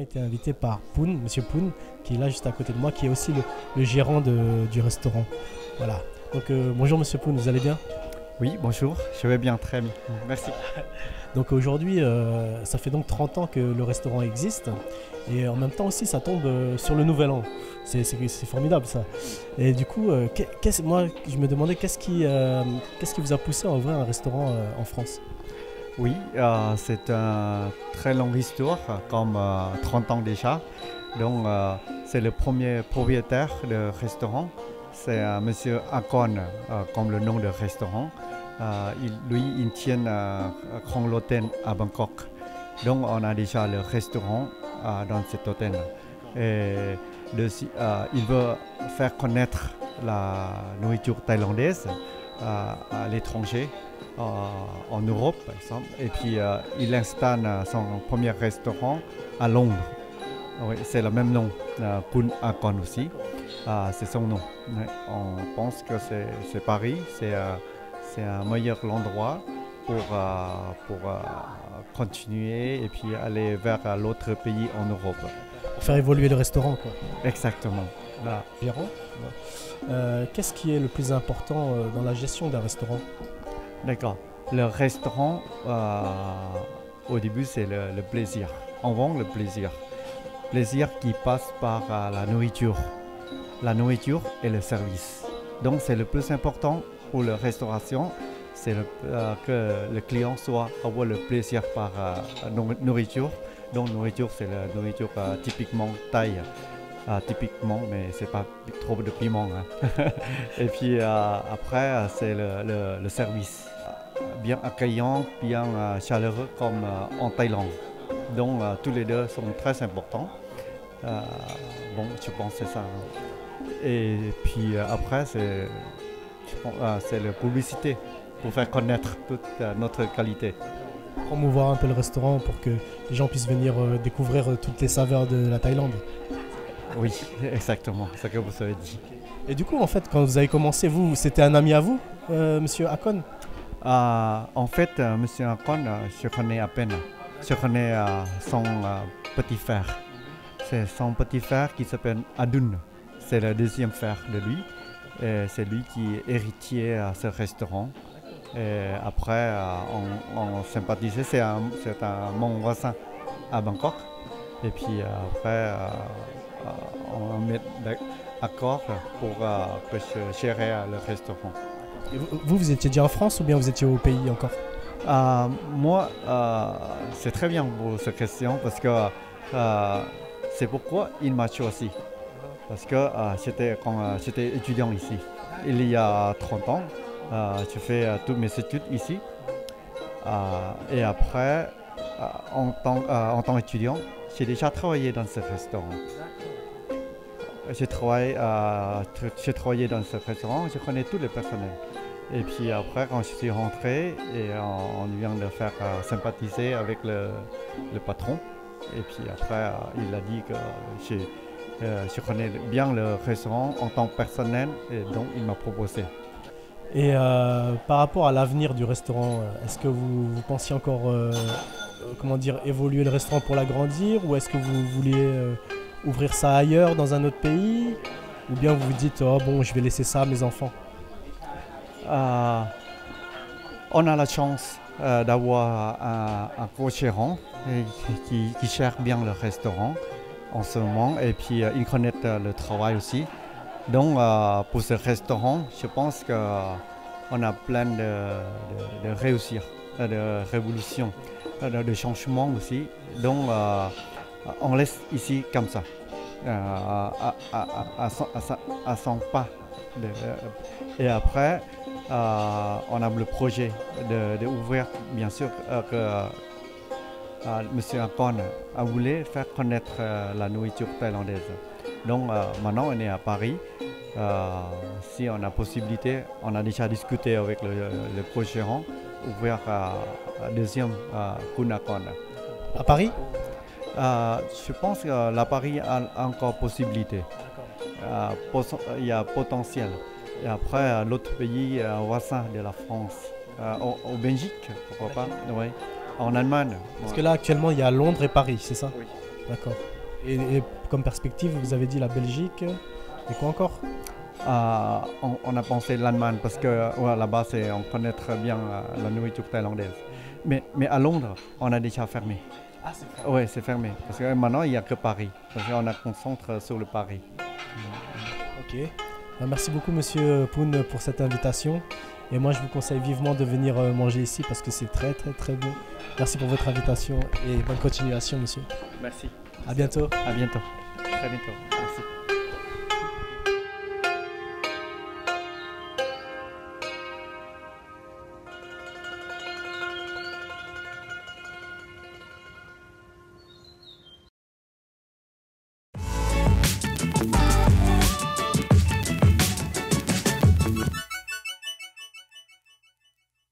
été invité par Poun, Monsieur Poun, qui est là juste à côté de moi, qui est aussi le gérant du restaurant. Voilà. Donc bonjour Monsieur Poun, vous allez bien? Oui, bonjour, je vais bien, très bien. Merci. Donc aujourd'hui, ça fait donc 30 ans que le restaurant existe et en même temps aussi ça tombe sur le nouvel an. C'est formidable ça. Et du coup, moi je me demandais qu'est-ce qui vous a poussé à ouvrir un restaurant en France? Oui, c'est une très longue histoire, comme 30 ans déjà. Donc, c'est le premier propriétaire du restaurant. C'est Monsieur Akon, comme le nom du restaurant. Il tient grand hôtel à Bangkok. Donc, on a déjà le restaurant dans cet hôtel. Et il veut faire connaître la nourriture thaïlandaise à l'étranger, en Europe par exemple. Et puis, il installe son premier restaurant à Londres. Oui, c'est le même nom, Kun Akon aussi. C'est son nom. Ouais, on pense que c'est Paris, c'est un meilleur endroit pour continuer et puis aller vers l'autre pays en Europe. Pour faire évoluer le restaurant, quoi. Exactement. Là. Gérant, qu'est-ce qui est le plus important dans la gestion d'un restaurant? D'accord. Le restaurant, au début, c'est le plaisir. On vend le plaisir. Plaisir qui passe par la nourriture et le service. Donc c'est le plus important pour la restauration, c'est que le client avoir le plaisir par nourriture. Donc nourriture, c'est la nourriture typiquement thaï, typiquement, mais c'est pas trop de piment. Hein. Et puis après, c'est le service, bien accueillant, bien chaleureux comme en Thaïlande. Donc tous les deux sont très importants. Bon, je pense que c'est ça. Hein. Et puis après, c'est la publicité pour faire connaître toute notre qualité. Promouvoir un peu le restaurant pour que les gens puissent venir découvrir toutes les saveurs de la Thaïlande. Oui, exactement, c'est ce que vous avez dit. Et du coup, en fait, quand vous avez commencé, c'était un ami à vous, Monsieur Akon? En fait, Monsieur Akon, je connais à peine. Je connais son petit frère. C'est son petit frère qui s'appelle Adun. C'est le deuxième frère de lui. C'est lui qui est héritier à ce restaurant. Et après, on sympathisait. C'est mon voisin à Bangkok. Et puis après, on met d'accord pour que je gère le restaurant. Et vous étiez déjà en France ou bien vous étiez au pays encore? Moi, c'est très bien pour cette question parce que c'est pourquoi il m'a choisi. Parce que quand j'étais étudiant ici, il y a 30 ans, je fais toutes mes études ici. Et après, en tant qu'étudiant, j'ai déjà travaillé dans ce restaurant. J'ai travaillé dans ce restaurant, je connais tous les personnels. Et puis après, quand je suis rentré, et on vient de faire sympathiser avec le patron. Et puis après, il a dit que je connais bien le restaurant en tant que personnel, et donc il m'a proposé. Et par rapport à l'avenir du restaurant, est-ce que vous pensiez encore évoluer le restaurant pour l'agrandir, ou est-ce que vous vouliez ouvrir ça ailleurs, dans un autre pays, ou bien vous vous dites oh bon, je vais laisser ça à mes enfants? On a la chance d'avoir un co-gérant qui gère bien le restaurant en ce moment, et puis il connaît le travail aussi. Donc pour ce restaurant, je pense qu'on a plein de réussir, de révolution, de changement aussi. Donc on laisse ici comme ça, à 100 pas. Et après, on a le projet d'ouvrir, bien sûr, que M. Akon a voulu faire connaître la nourriture thaïlandaise. Donc maintenant, on est à Paris. Si on a possibilité, on a déjà discuté avec le co-gérant, ouvrir un deuxième Kun Akon. À Paris? Je pense que la Paris a encore possibilité. Il y a potentiel. Et après, l'autre pays voisin de la France, au Belgique, pourquoi pas, oui. En Allemagne. Parce que là, actuellement, il y a Londres et Paris, c'est ça? Oui. D'accord. Et comme perspective, vous avez dit la Belgique. Et quoi encore? On a pensé l'Allemagne parce que ouais, là-bas, on connaît très bien la nourriture thaïlandaise. Mais à Londres, on a déjà fermé. Ah, c'est vrai. Oui, c'est fermé. Parce que maintenant, il n'y a que Paris. Parce qu'on a concentre sur le Paris. Ok. Merci beaucoup, Monsieur Poon, pour cette invitation. Et moi, je vous conseille vivement de venir manger ici parce que c'est très, très, très bon. Merci pour votre invitation et bonne continuation, monsieur. Merci. À bientôt. À bientôt. Très bientôt.